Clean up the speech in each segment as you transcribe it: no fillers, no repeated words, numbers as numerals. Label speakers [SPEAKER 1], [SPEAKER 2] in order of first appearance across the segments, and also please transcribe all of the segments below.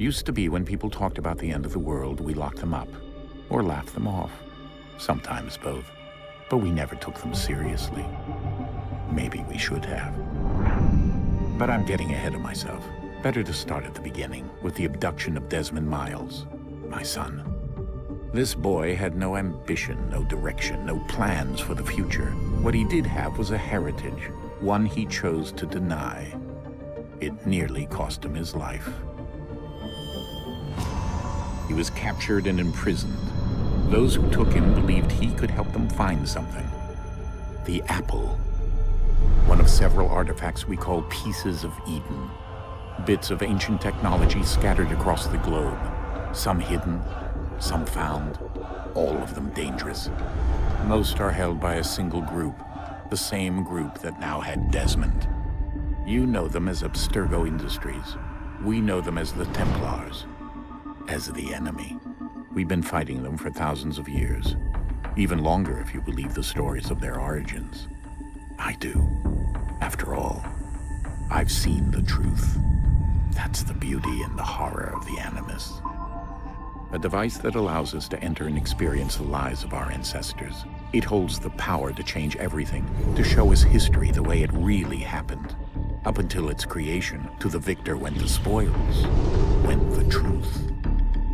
[SPEAKER 1] Used to be when people talked about the end of the world, we locked them up, or laughed them off. Sometimes both. But we never took them seriously. Maybe we should have. But I'm getting ahead of myself. Better to start at the beginning, with the abduction of Desmond Miles, my son. This boy had no ambition, no direction, no plans for the future. What he did have was a heritage, one he chose to deny. It nearly cost him his life. He was captured and imprisoned. Those who took him believed he could help them find something. The apple. One of several artifacts we call pieces of Eden. Bits of ancient technology scattered across the globe. Some hidden, some found, all of them dangerous. Most are held by a single group, the same group that now had Desmond. You know them as Abstergo Industries. We know them as the Templars, as the enemy. We've been fighting them for thousands of years, even longer if you believe the stories of their origins. I do. After all, I've seen the truth. That's the beauty and the horror of the Animus. A device that allows us to enter and experience the lives of our ancestors. It holds the power to change everything, to show us history the way it really happened. Up until its creation, to the victor went the spoils, went the truth.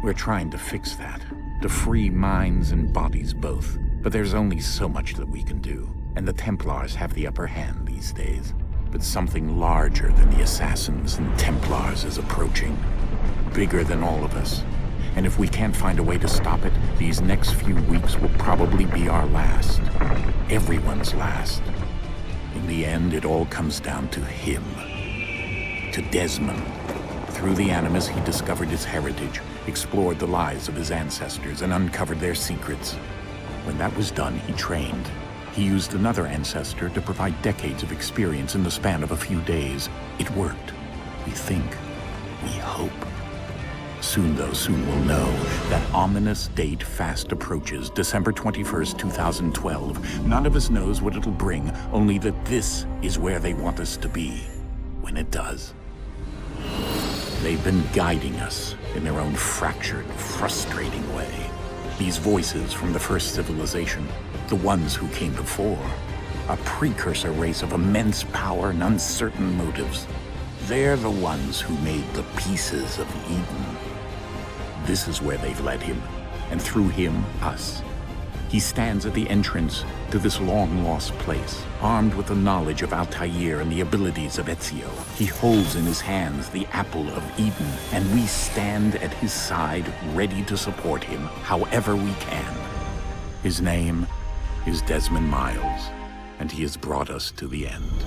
[SPEAKER 1] We're trying to fix that, to free minds and bodies both. But there's only so much that we can do, and the Templars have the upper hand these days. But something larger than the Assassins and Templars is approaching, bigger than all of us. And if we can't find a way to stop it, these next few weeks will probably be our last. Everyone's last. In the end, it all comes down to him. To Desmond. Through the Animus, he discovered his heritage, explored the lives of his ancestors, and uncovered their secrets. When that was done, he trained. He used another ancestor to provide decades of experience in the span of a few days. It worked. We think. We hope. Soon, though, soon we'll know. That ominous date fast approaches, December 21st, 2012. None of us knows what it'll bring, only that this is where they want us to be, when it does. They've been guiding us in their own fractured, frustrating way. These voices from the first civilization, the ones who came before, a precursor race of immense power and uncertain motives. They're the ones who made the pieces of Eden. This is where they've led him, and through him, us. He stands at the entrance to this long-lost place, armed with the knowledge of Altair and the abilities of Ezio. He holds in his hands the apple of Eden, and we stand at his side, ready to support him however we can. His name is Desmond Miles, and he has brought us to the end.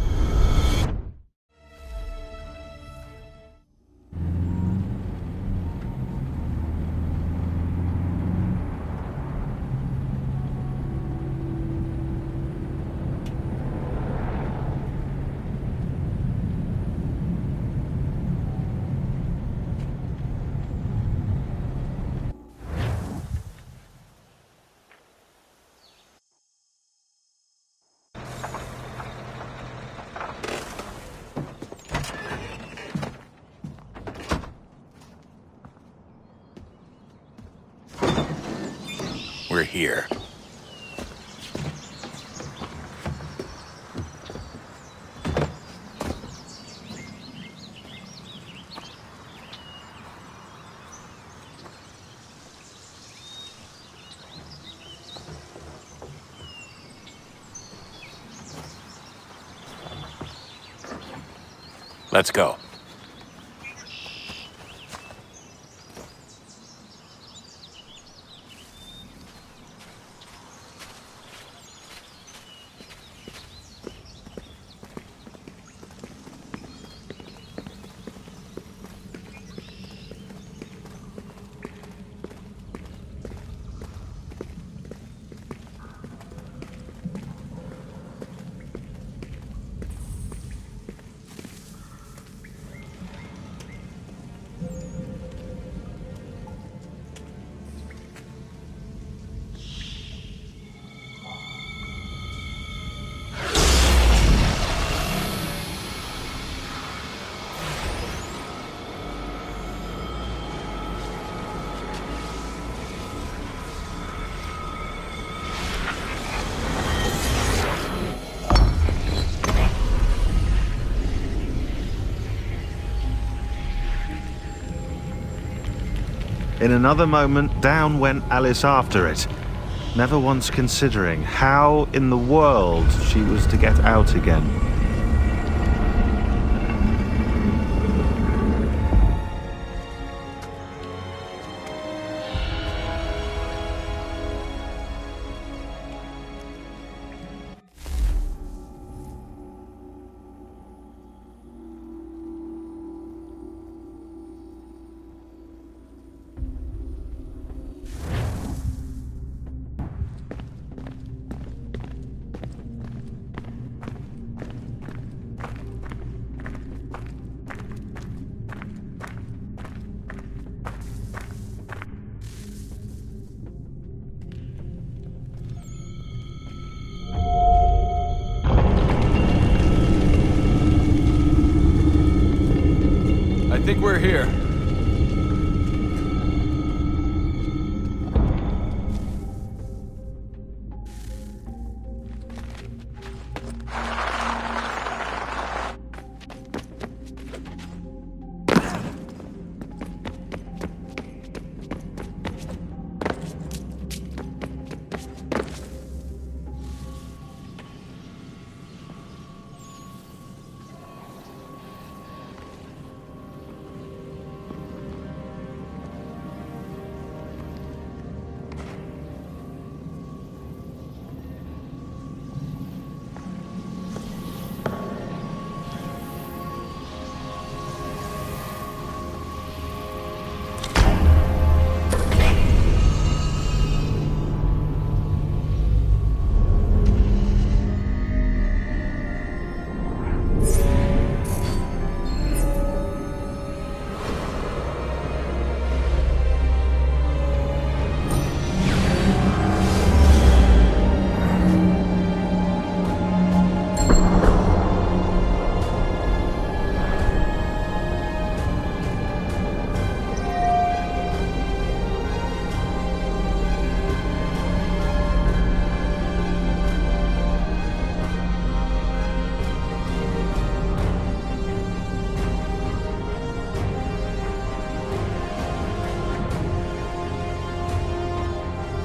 [SPEAKER 1] We're here. Let's go.
[SPEAKER 2] In another moment, down went Alice after it, never once considering how in the world she was to get out again.
[SPEAKER 3] I think we're here.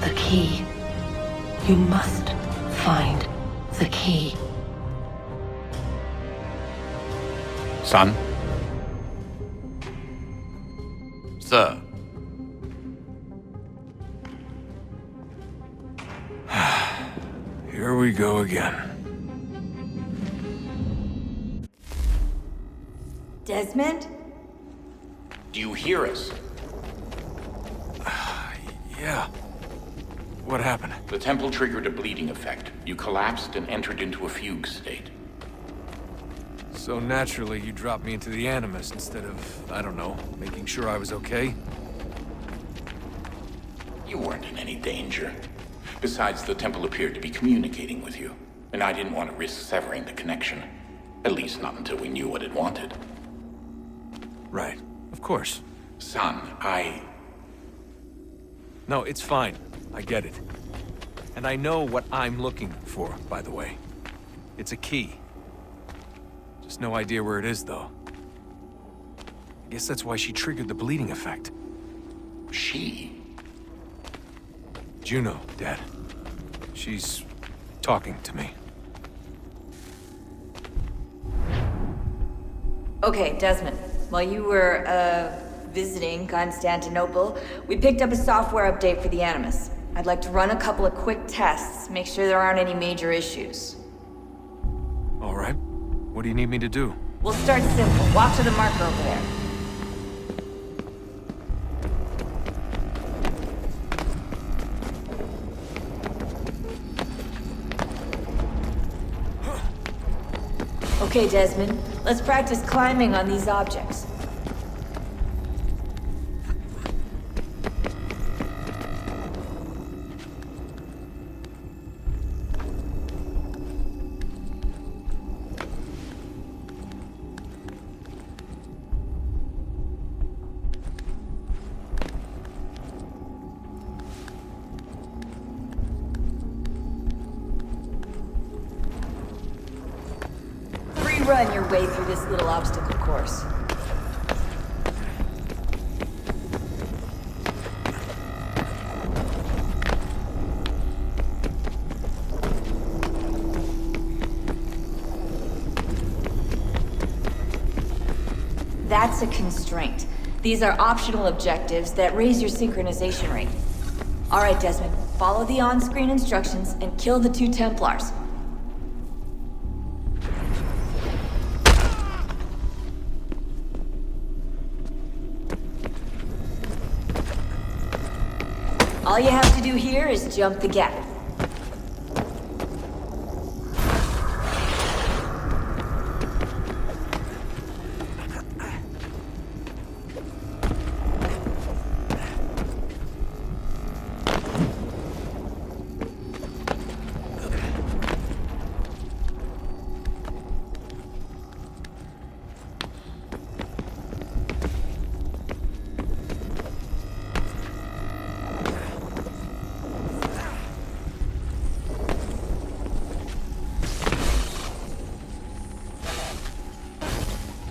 [SPEAKER 4] The key. You must find the key.
[SPEAKER 1] Son?
[SPEAKER 3] Sir. Here we go again.
[SPEAKER 5] Desmond?
[SPEAKER 1] Do you hear us?
[SPEAKER 3] Yeah. What happened?
[SPEAKER 1] The temple triggered a bleeding effect. You collapsed and entered into a fugue state.
[SPEAKER 3] So naturally, you dropped me into the Animus instead of, I don't know, making sure I was okay?
[SPEAKER 1] You weren't in any danger. Besides, the temple appeared to be communicating with you, and I didn't want to risk severing the connection. At least not until we knew what it wanted.
[SPEAKER 3] Right. Of course.
[SPEAKER 1] Son,
[SPEAKER 3] No, it's fine. I get it. And I know what I'm looking for, by the way. It's a key. Just no idea where it is, though. I guess that's why she triggered the bleeding effect.
[SPEAKER 1] She?
[SPEAKER 3] Juno, Dad. She's talking to me.
[SPEAKER 5] Okay, Desmond. While you were, visiting Constantinople, we picked up a software update for the Animus. I'd like to run a couple of quick tests, make sure there aren't any major issues.
[SPEAKER 3] All right. What do you need me to do?
[SPEAKER 5] We'll start simple. Walk to the marker over there. Okay, Desmond. Let's practice climbing on these objects. Run your way through this little obstacle course. That's a constraint. These are optional objectives that raise your synchronization rate. Alright, Desmond. Follow the on-screen instructions and kill the 2 Templars. All you have to do here is jump the gap.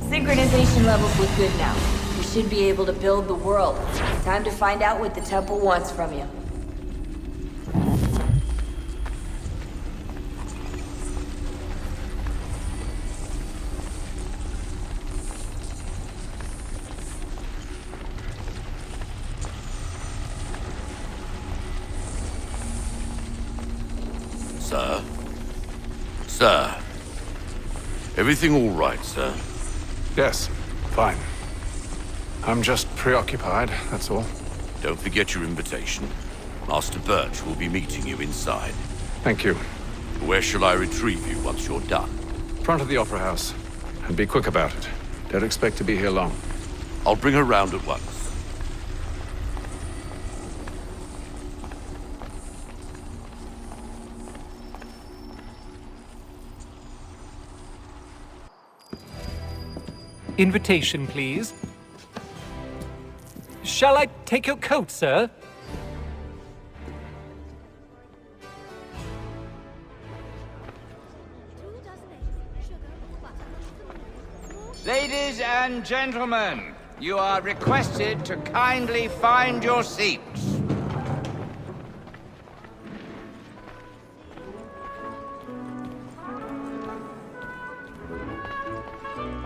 [SPEAKER 5] Synchronization levels look good now. We should be able to build the world. Time to find out what the temple wants from you.
[SPEAKER 6] Sir? Sir? Everything all right, sir?
[SPEAKER 3] Yes, fine. I'm just preoccupied, that's all.
[SPEAKER 6] Don't forget your invitation. Master Birch will be meeting you inside.
[SPEAKER 3] Thank you.
[SPEAKER 6] Where shall I retrieve you once you're done?
[SPEAKER 3] Front of the Opera House. And be quick about it. Don't expect to be here long.
[SPEAKER 6] I'll bring her round at once.
[SPEAKER 7] Invitation, please. Shall I take your coat, sir?
[SPEAKER 8] Ladies and gentlemen, you are requested to kindly find your seats.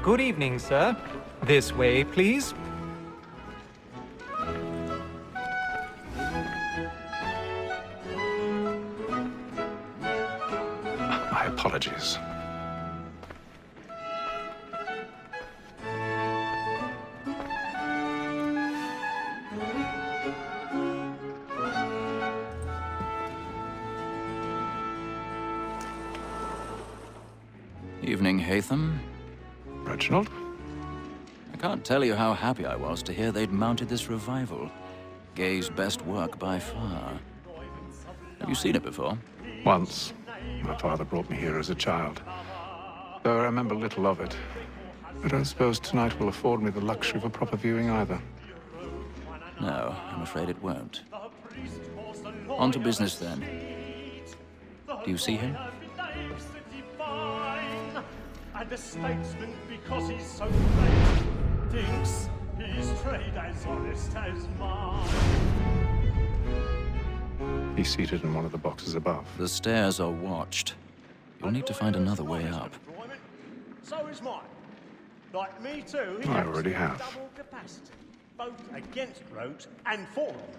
[SPEAKER 7] Good evening, sir. This way, please.
[SPEAKER 3] My apologies.
[SPEAKER 9] Evening, Hatham.
[SPEAKER 3] Reginald?
[SPEAKER 9] I can't tell you how happy I was to hear they'd mounted this revival. Gay's best work by far. Have you seen it before?
[SPEAKER 3] Once. My father brought me here as a child. Though I remember little of it. I don't suppose tonight will afford me the luxury of a proper viewing either.
[SPEAKER 9] No, I'm afraid it won't. On to business then. Do you see him?
[SPEAKER 10] And a statesman, because he's so great, thinks his trade as honest as mine.
[SPEAKER 3] He's seated in one of the boxes above.
[SPEAKER 9] The stairs are watched. You'll need to find another way up.
[SPEAKER 10] So is mine. Like me too, he
[SPEAKER 3] I already have.
[SPEAKER 10] double capacity, both against roads and for them.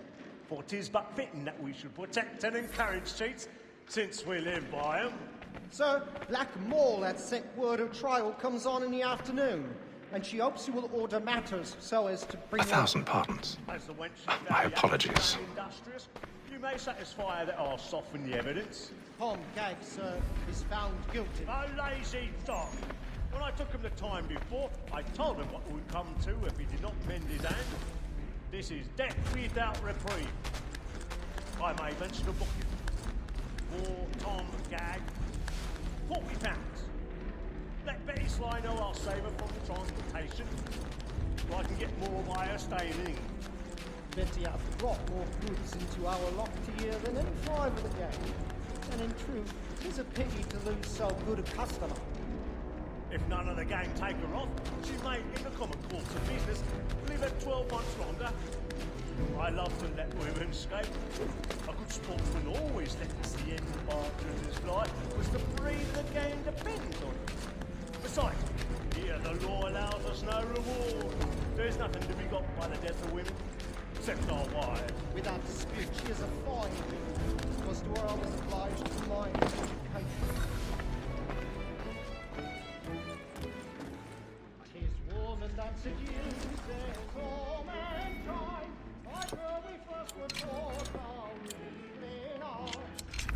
[SPEAKER 10] For 'tis but fitting that we should protect and encourage cheats, since we live by them.
[SPEAKER 11] Sir, Black Mall had sent word of trial comes on in the afternoon, and she hopes you will order matters so as to bring
[SPEAKER 3] 1,000 pardons.
[SPEAKER 10] As the wench is
[SPEAKER 3] My
[SPEAKER 10] very
[SPEAKER 3] apologies.
[SPEAKER 10] industrious, you may satisfy that I'll soften the evidence.
[SPEAKER 11] Tom Gag, sir, is found guilty.
[SPEAKER 10] A lazy dog. When I took him the time before, I told him what would come to if he did not mend his hand. This is death without reprieve. I may mention a booking. For Tom Gag, £40. Let Betty Sly know I'll save her from the transportation, so I can get more by her staying in.
[SPEAKER 11] Betty hath brought more goods into our loft here than any five of the gang. And in truth, 'tis a pity to lose so good a customer.
[SPEAKER 10] If none of the gang take her off, she may, in the common course of business, leave her 12 months longer. I love to let women escape. A good sportsman always lets the end part of his life, because the breed of the game depends on it. Besides, he has And the law allows us no reward. There's nothing to be got by the death of women, except our wives.
[SPEAKER 11] Without dispute, she is a fine woman, because to her I was obliged to my education. 'Tis woman that seduces all mankind, like her we first were taught how in art.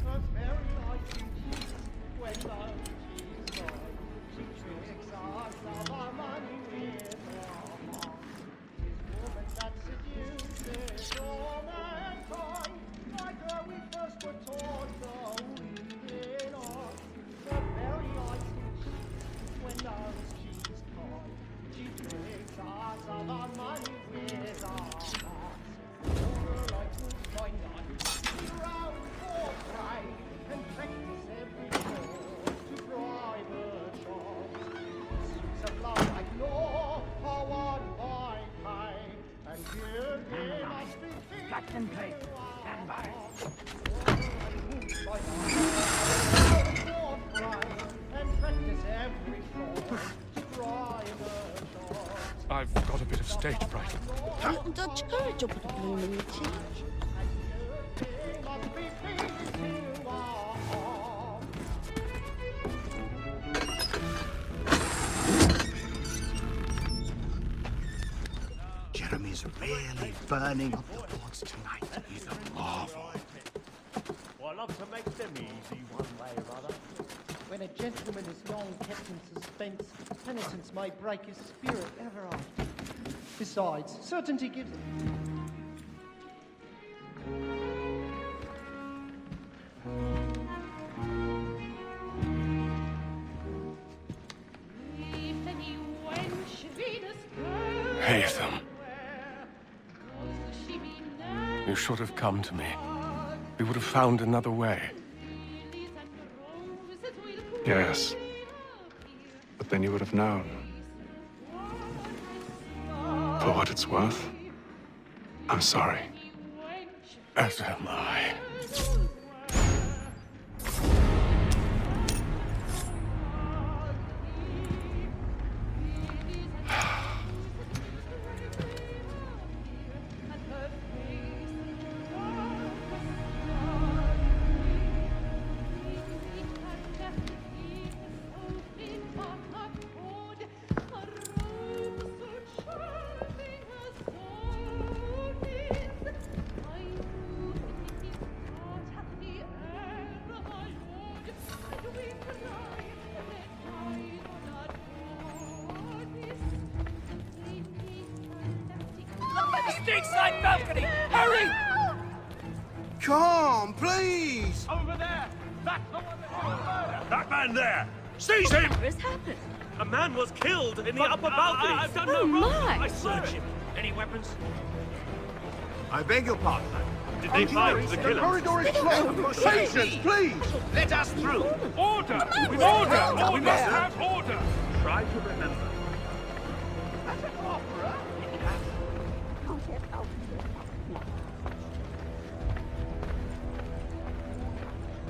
[SPEAKER 11] Her very life you keep, when love is gone, she tricks us of our money with her heart. 'Tis woman that seduces all mankind, like her we first were taught how in art. Her very life you keep, when love is gone, she tricks us of our money with our hearts. Over like will find us, round for prey, and practice every cause to bribe her charms. Suits of love like law are won by pay, and here they must be fixed. Captain Plate, stand by. And practice every cause to bribe her charms.
[SPEAKER 3] I've got a bit of stage fright.
[SPEAKER 12] Dutch courage will put a bloom in your cheek.
[SPEAKER 13] Jeremy's really burning up the boards tonight. He's a marvel.
[SPEAKER 10] Well, I love to make them easy one way or other.
[SPEAKER 11] When a gentleman is long kept in suspense, penitence may break his spirit ever after. Besides, certainty gives it.
[SPEAKER 14] Haytham. You should have come to me. We would have found another way. Yes. But then you would have known. For what it's worth, I'm sorry. As am I.
[SPEAKER 8] Stateside balcony! Hurry!
[SPEAKER 13] Come, please!
[SPEAKER 8] Over there! That's the one that you murdered!
[SPEAKER 10] That man there! Seize him!
[SPEAKER 12] What has happened?
[SPEAKER 10] A man was killed in the upper balcony.
[SPEAKER 8] I've done
[SPEAKER 12] Oh
[SPEAKER 8] no wrong.
[SPEAKER 12] my!
[SPEAKER 8] I searched him. Any weapons?
[SPEAKER 13] I beg your pardon.
[SPEAKER 10] Did they find the killer?
[SPEAKER 13] corridor is closed. Patience, please!
[SPEAKER 8] Let us through!
[SPEAKER 10] Order!
[SPEAKER 8] With
[SPEAKER 10] Order! We must
[SPEAKER 8] there.
[SPEAKER 10] have order! Try to remember.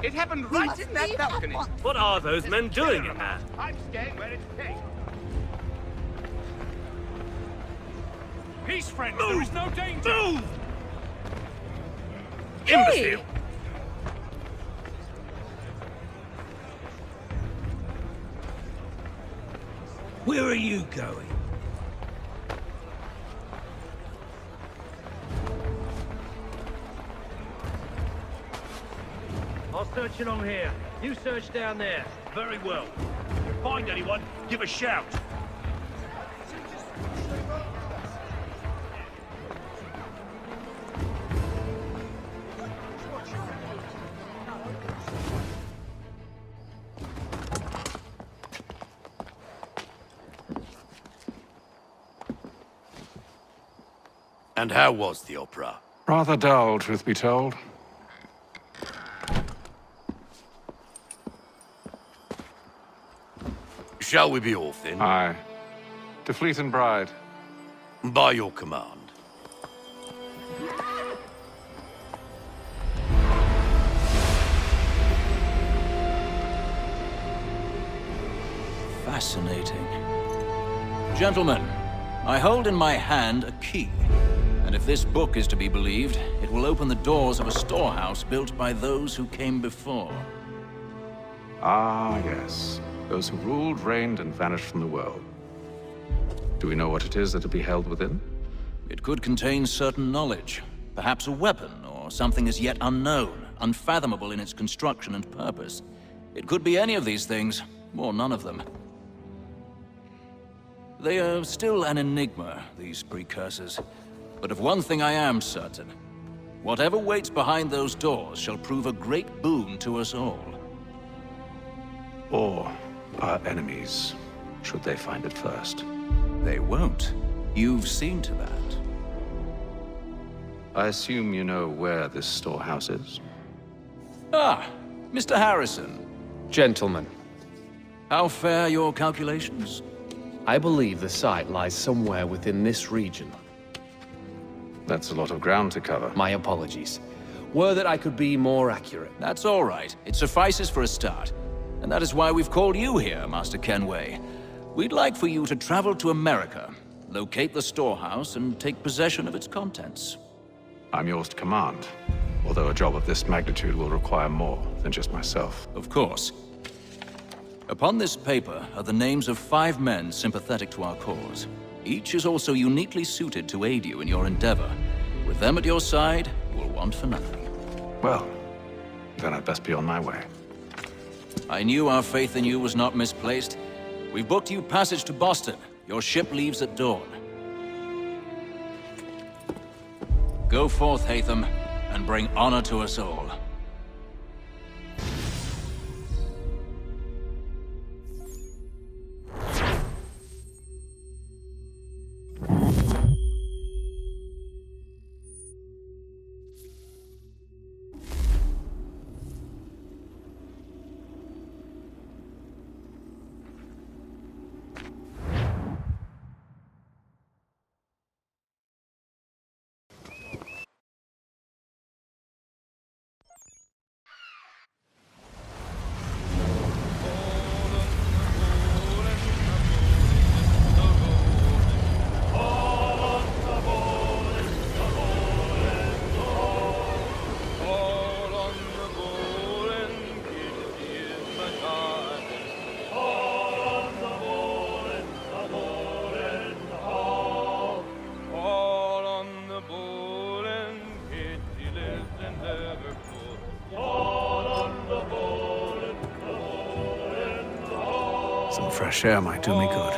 [SPEAKER 8] It happened right in that balcony.
[SPEAKER 10] What are those men doing in there?
[SPEAKER 8] I'm staying where it's safe.
[SPEAKER 10] Peace, friends! There is no danger! Move!
[SPEAKER 12] Hey!
[SPEAKER 10] Imbecile! Where are you going? I'll search along here. You search down there. Very well. If you find anyone, give a shout.
[SPEAKER 6] And how was the opera?
[SPEAKER 14] Rather dull, truth be told.
[SPEAKER 6] Shall we be off then?
[SPEAKER 14] Aye. To Fleet and Bride.
[SPEAKER 6] By your command.
[SPEAKER 9] Fascinating. Gentlemen, I hold in my hand a key. And if this book is to be believed, it will open the doors of a storehouse built by those who came before.
[SPEAKER 14] Ah, yes. Those who ruled, reigned, and vanished from the world. Do we know what it is that will be held within?
[SPEAKER 9] It could contain certain knowledge. Perhaps a weapon, or something as yet unknown, unfathomable in its construction and purpose. It could be any of these things, or none of them. They are still an enigma, these precursors. But of one thing I am certain. Whatever waits behind those doors shall prove a great boon to us all.
[SPEAKER 14] Or our enemies, should they find it first.
[SPEAKER 9] They won't. You've seen to that.
[SPEAKER 14] I assume you know where this storehouse is?
[SPEAKER 9] Ah, Mr. Harrison.
[SPEAKER 15] Gentlemen,
[SPEAKER 9] How fare your calculations?
[SPEAKER 15] I believe the site lies somewhere within this region.
[SPEAKER 14] That's a lot of ground to cover.
[SPEAKER 15] My apologies. Were that I could be more accurate.
[SPEAKER 9] That's all right. It suffices for a start. And that is why we've called you here, Master Kenway. We'd like for you to travel to America, locate the storehouse, and take possession of its contents.
[SPEAKER 14] I'm yours to command, although a job of this magnitude will require more than just myself.
[SPEAKER 9] Of course. Upon this paper are the names of 5 men sympathetic to our cause. Each is also uniquely suited to aid you in your endeavor. With them at your side, you will want for nothing.
[SPEAKER 14] Well, then I'd best be on my way.
[SPEAKER 9] I knew our faith in you was not misplaced. We've booked you passage to Boston. Your ship leaves at dawn. Go forth, Hatham, and bring honor to us all.
[SPEAKER 14] Some fresh air might do me good.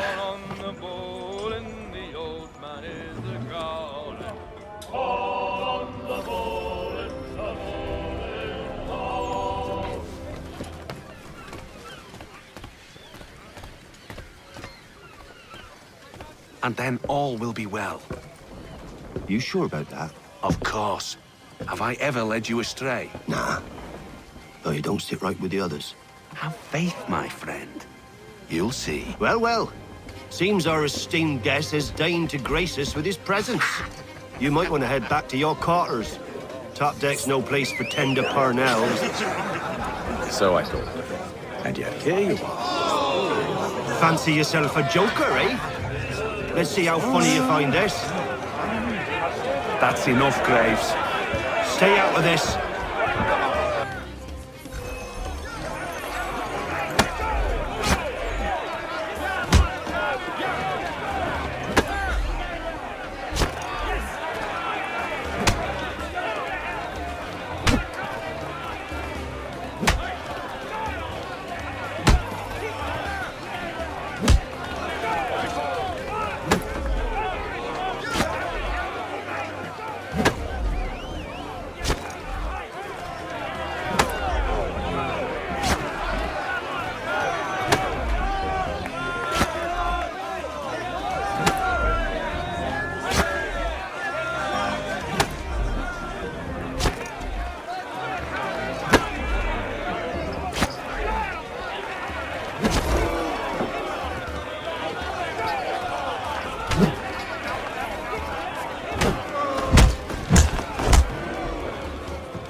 [SPEAKER 16] And then all will be well.
[SPEAKER 13] You sure about that?
[SPEAKER 16] Of course. Have I ever led you astray?
[SPEAKER 13] Nah. Though you don't sit right with the others.
[SPEAKER 16] Have faith, my friend. You'll see.
[SPEAKER 13] Well, well. Seems our esteemed guest has deigned to grace us with his presence. You might want to head back to your quarters. Top deck's no place for tender parnells.
[SPEAKER 14] So I thought. And yet here you are.
[SPEAKER 13] Fancy yourself a joker, eh? Let's see how funny you find this.
[SPEAKER 16] That's enough, Graves.
[SPEAKER 13] Stay out of this.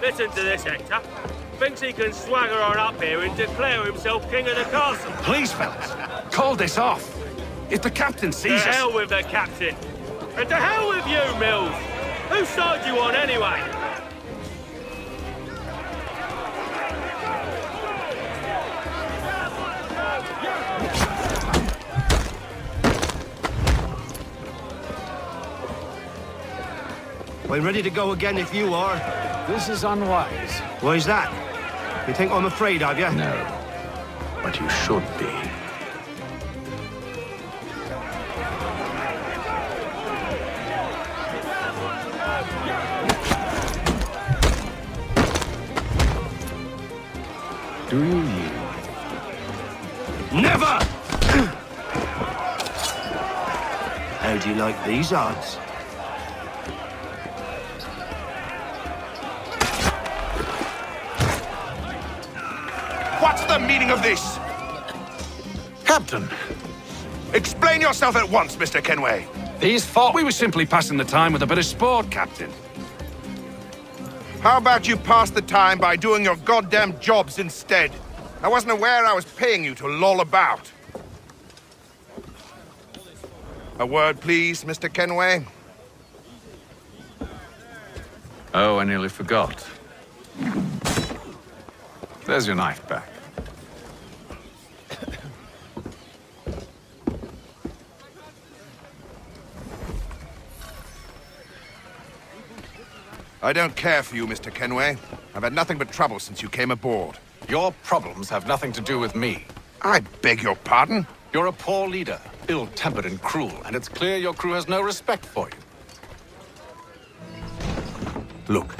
[SPEAKER 10] Listen to this, Hector. Thinks he can swagger on up here and declare himself king of the castle.
[SPEAKER 16] Please, fellas. Call this off. If the captain sees
[SPEAKER 17] To
[SPEAKER 16] us...
[SPEAKER 17] hell with the captain. And to hell with you, Mills. Whose side you on, anyway?
[SPEAKER 13] We're ready to go again if you are.
[SPEAKER 14] This is unwise.
[SPEAKER 13] Why's that? You think I'm afraid of you?
[SPEAKER 14] No. But you should be. Do you yield?
[SPEAKER 13] Never! How do you like these odds?
[SPEAKER 6] What's the meaning of this?
[SPEAKER 16] Captain!
[SPEAKER 6] Explain yourself at once, Mr. Kenway.
[SPEAKER 16] These thought we were simply passing the time with a bit of sport, Captain.
[SPEAKER 6] How about you pass the time by doing your goddamn jobs instead? I wasn't aware I was paying you to loll about. A word, please, Mr. Kenway.
[SPEAKER 14] Oh, I nearly forgot. There's your knife back.
[SPEAKER 6] I don't care for you, Mr. Kenway. I've had nothing but trouble since you came aboard.
[SPEAKER 14] Your problems have nothing to do with me.
[SPEAKER 6] I beg your pardon?
[SPEAKER 14] You're a poor leader, ill-tempered and cruel, and it's clear your crew has no respect for you.
[SPEAKER 6] Look,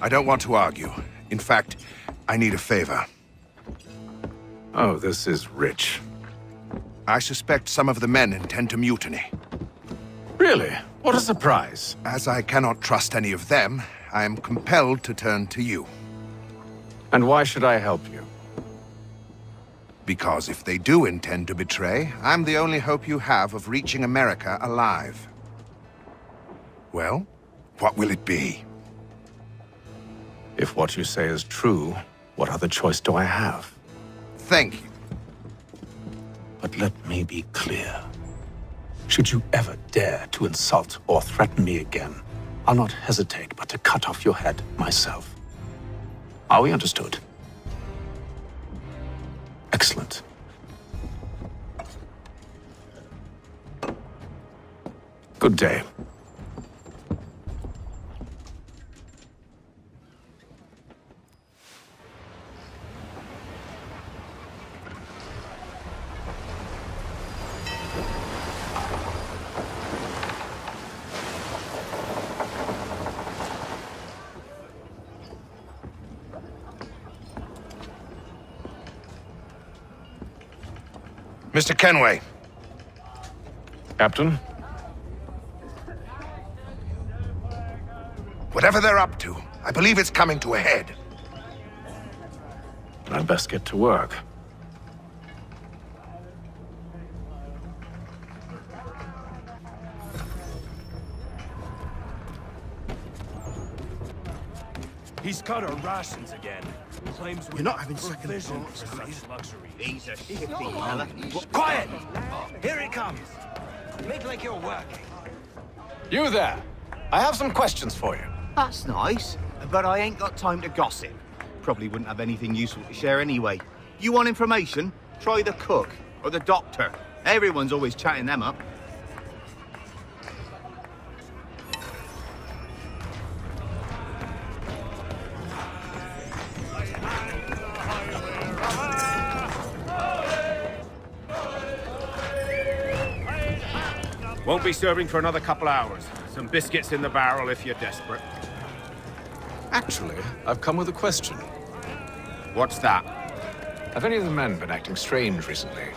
[SPEAKER 6] I don't want to argue. In fact, I need a favor.
[SPEAKER 14] Oh, this is rich.
[SPEAKER 6] I suspect some of the men intend to mutiny.
[SPEAKER 14] Really? What a surprise.
[SPEAKER 6] As I cannot trust any of them, I am compelled to turn to you.
[SPEAKER 14] And why should I help you?
[SPEAKER 6] Because if they do intend to betray, I'm the only hope you have of reaching America alive. Well, what will it be?
[SPEAKER 14] If what you say is true, what other choice do I have?
[SPEAKER 6] Thank you.
[SPEAKER 16] But let me be clear. Should you ever dare to insult or threaten me again, I'll not hesitate but to cut off your head myself. Are we understood? Excellent. Good day.
[SPEAKER 6] Mr. Kenway.
[SPEAKER 14] Captain?
[SPEAKER 6] Whatever they're up to, I believe it's coming to a head.
[SPEAKER 14] I'd best get to work.
[SPEAKER 17] He's cut our rations again. Claims
[SPEAKER 11] You're not having second
[SPEAKER 17] provision
[SPEAKER 11] thoughts,
[SPEAKER 17] for
[SPEAKER 11] are you?
[SPEAKER 17] such luxury.
[SPEAKER 11] He's a shifty fella.
[SPEAKER 8] Quiet! Here he comes. Make like you're working.
[SPEAKER 14] You there! I have some questions for you.
[SPEAKER 18] That's nice, but I ain't got time to gossip. Probably wouldn't have anything useful to share anyway. You want information? Try the cook or the doctor. Everyone's always chatting them up.
[SPEAKER 19] Won't be serving for another couple hours. Some biscuits in the barrel if you're desperate.
[SPEAKER 14] Actually, I've come with a question.
[SPEAKER 19] What's that?
[SPEAKER 14] Have any of the men been acting strange recently?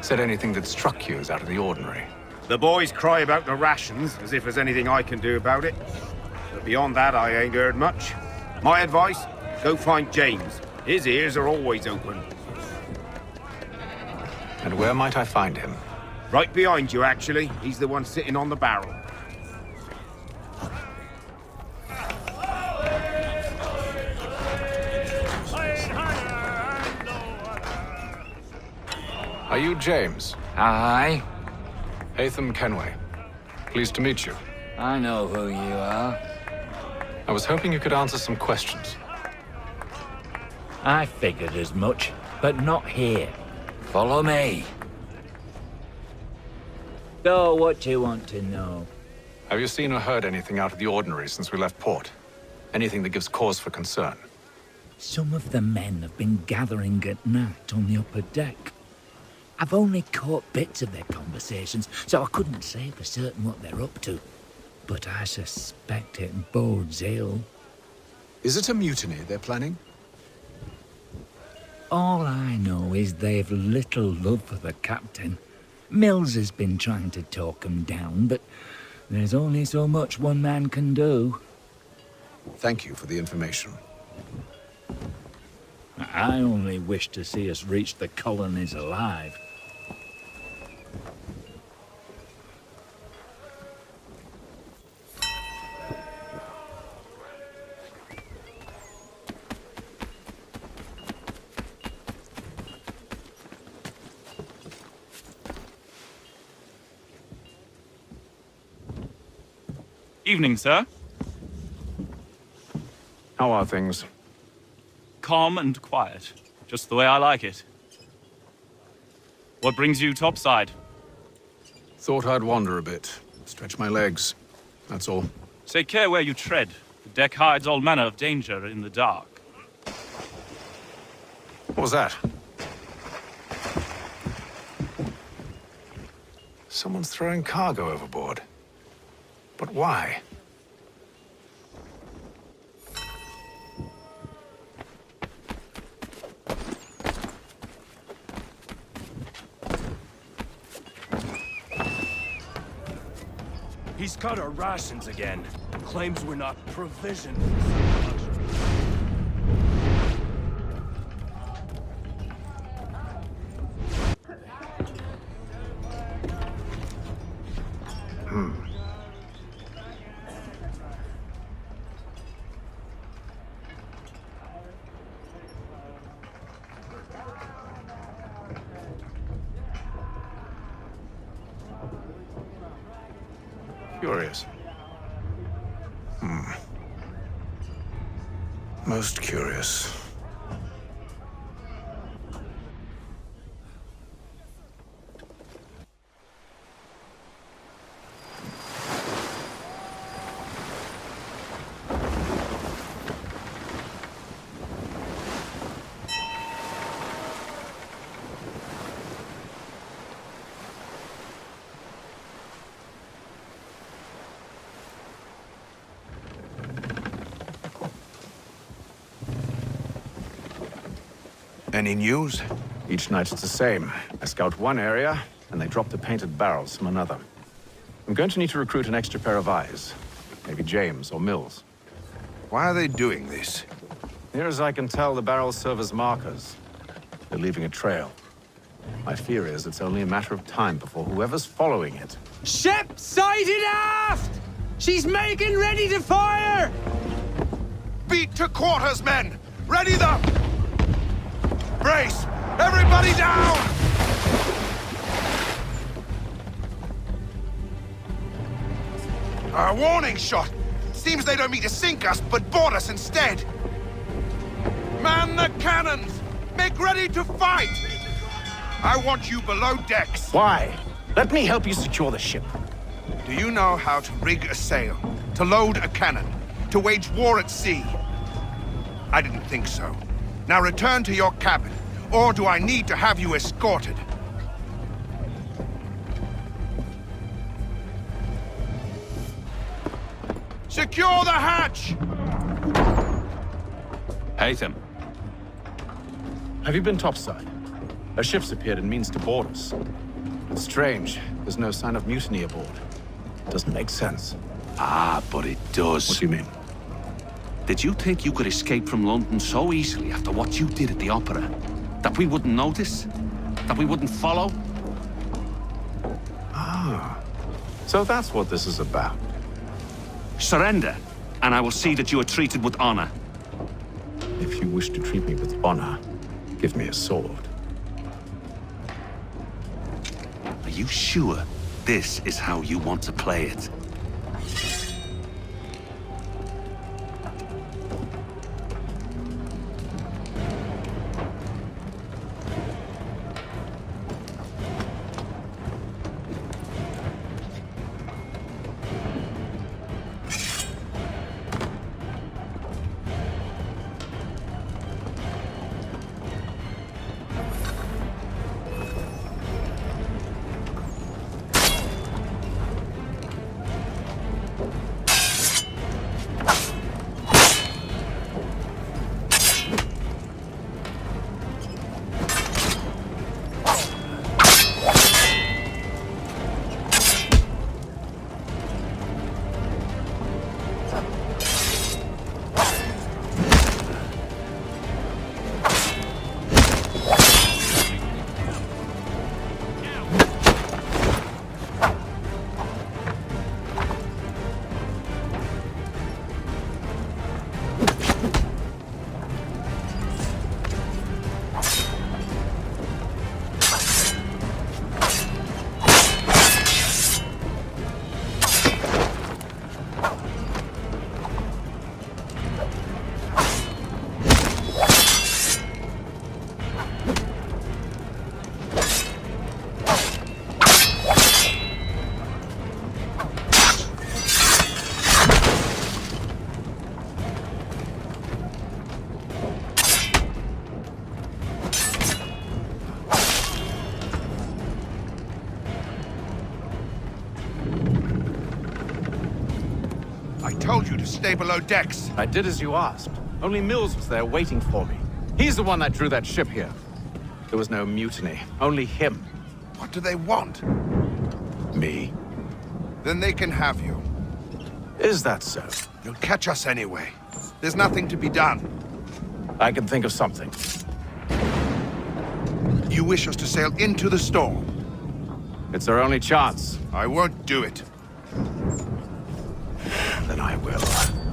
[SPEAKER 14] Said anything that struck you as out of the ordinary?
[SPEAKER 19] The boys cry about the rations, as if there's anything I can do about it. But beyond that, I ain't heard much. My advice, go find James. His ears are always open.
[SPEAKER 14] And where might I find him?
[SPEAKER 19] Right behind you, actually. He's the one sitting on the barrel.
[SPEAKER 14] Are you James?
[SPEAKER 20] Aye.
[SPEAKER 14] Hatham Kenway. Pleased to meet you.
[SPEAKER 20] I know who you are.
[SPEAKER 14] I was hoping you could answer some questions.
[SPEAKER 20] I figured as much, but not here. Follow me. So, what do you want to know?
[SPEAKER 14] Have you seen or heard anything out of the ordinary since we left port? Anything that gives cause for concern?
[SPEAKER 20] Some of the men have been gathering at night on the upper deck. I've only caught bits of their conversations, so I couldn't say for certain what they're up to. But I suspect it bodes ill.
[SPEAKER 14] Is it a mutiny they're planning?
[SPEAKER 20] All I know is they've little love for the captain. Mills has been trying to talk 'em down, but there's only so much one man can do.
[SPEAKER 14] Thank you for the information.
[SPEAKER 20] I only wish to see us reach the colonies alive.
[SPEAKER 21] Evening, sir.
[SPEAKER 14] How are things?
[SPEAKER 21] Calm and quiet. Just the way I like it. What brings you topside?
[SPEAKER 14] Thought I'd wander a bit. Stretch my legs. That's all.
[SPEAKER 21] Take care where you tread. The deck hides all manner of danger in the dark.
[SPEAKER 14] What was that? Someone's throwing cargo overboard. But why?
[SPEAKER 17] He's cut our rations again. Claims we're not provisioned.
[SPEAKER 14] Curious. Most curious.
[SPEAKER 6] Any news?
[SPEAKER 14] Each night it's the same. I scout one area, and they drop the painted barrels from another. I'm going to need to recruit an extra pair of eyes. Maybe James or Mills.
[SPEAKER 6] Why are they doing this?
[SPEAKER 14] Near as I can tell, the barrels serve as markers. They're leaving a trail. My fear is it's only a matter of time before whoever's following it.
[SPEAKER 17] Ship sighted aft! She's making ready to fire!
[SPEAKER 6] Beat to quarters, men! Ready them! Brace! Everybody down! A warning shot! Seems they don't mean to sink us, but board us instead! Man the cannons! Make ready to fight! I want you below decks.
[SPEAKER 16] Why? Let me help you secure the ship.
[SPEAKER 6] Do you know how to rig a sail? To load a cannon? To wage war at sea? I didn't think so. Now return to your cabin, or do I need to have you escorted? Secure the hatch!
[SPEAKER 14] Hatham. Have you been topside? A ship's appeared and means to board us. It's strange. There's no sign of mutiny aboard. Doesn't make sense.
[SPEAKER 22] Ah, but it does.
[SPEAKER 14] What do you mean?
[SPEAKER 22] Did you think you could escape from London so easily after what you did at the opera? That we wouldn't notice? That we wouldn't follow?
[SPEAKER 14] Ah. So that's what this is about.
[SPEAKER 22] Surrender, and I will see that you are treated with honor.
[SPEAKER 14] If you wish to treat me with honor, give me a sword.
[SPEAKER 22] Are you sure? This is how you want to play it.
[SPEAKER 6] I told you to stay below decks.
[SPEAKER 14] I did as you asked. Only Mills was there waiting for me. He's the one that drew that ship here. There was no mutiny, only him.
[SPEAKER 6] What do they want?
[SPEAKER 14] Me?
[SPEAKER 6] Then they can have you.
[SPEAKER 14] Is that so?
[SPEAKER 6] You'll catch us anyway. There's nothing to be done.
[SPEAKER 14] I can think of something.
[SPEAKER 6] You wish us to sail into the storm?
[SPEAKER 14] It's our only chance.
[SPEAKER 6] I won't do it.
[SPEAKER 14] Then I will.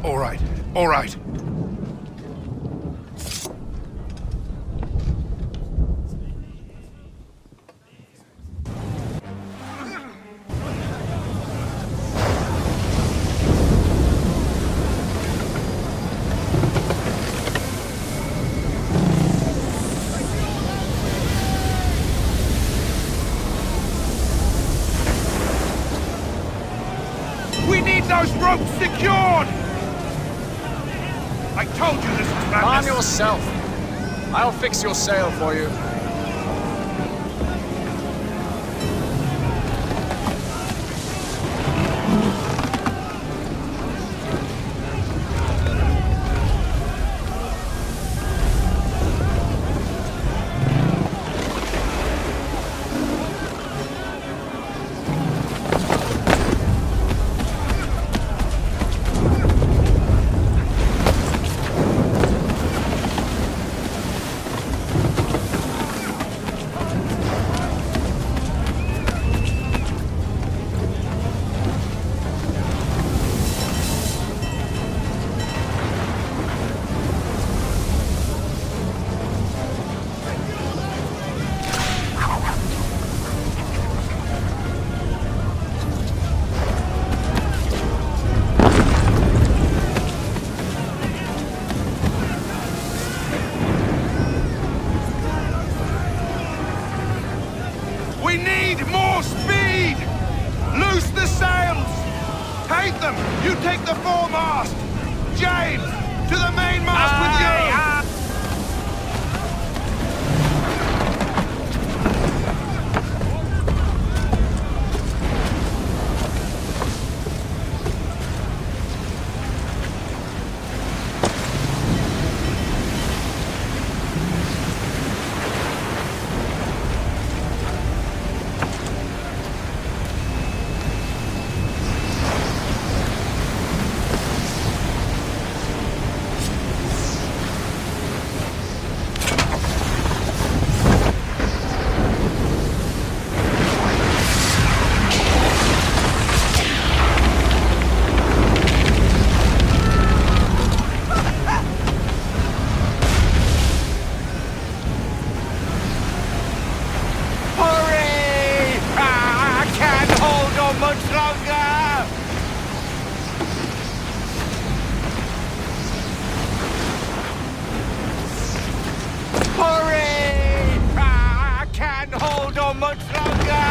[SPEAKER 6] All right, all right. We need those ropes secured! I told you this was madness.
[SPEAKER 2] Calm yourself. I'll fix your sail for you.
[SPEAKER 6] We need more speed! Loose the sails! Take them! You take the foremast! James! To the mainmast with you!
[SPEAKER 8] on much longer! Hurry! I can't hold on much longer!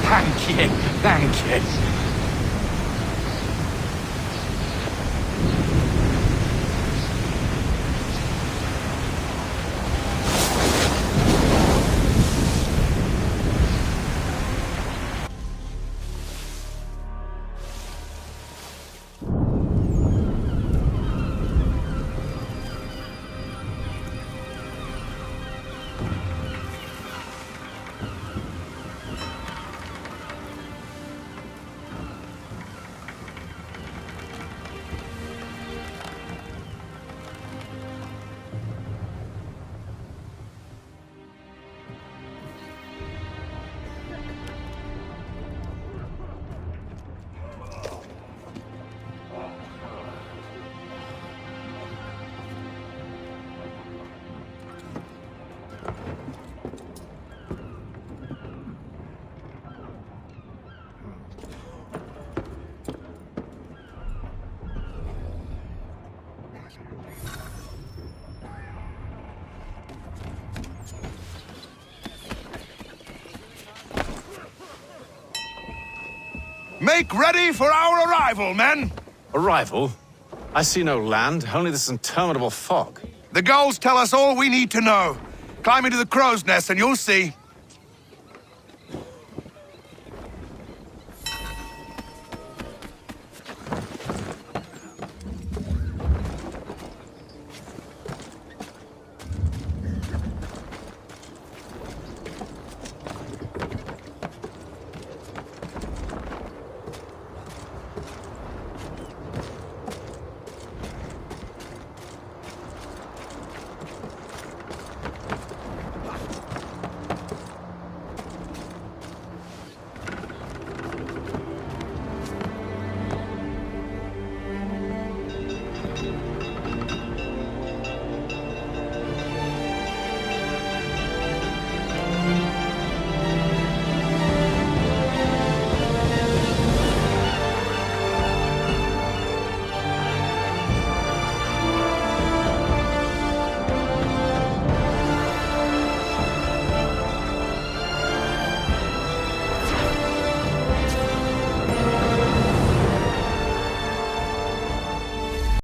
[SPEAKER 22] Thank you, thank you.
[SPEAKER 6] Make ready for our arrival, men!
[SPEAKER 14] Arrival? I see no land, only this interminable fog.
[SPEAKER 6] The gulls tell us all we need to know. Climb into the crow's nest and you'll see.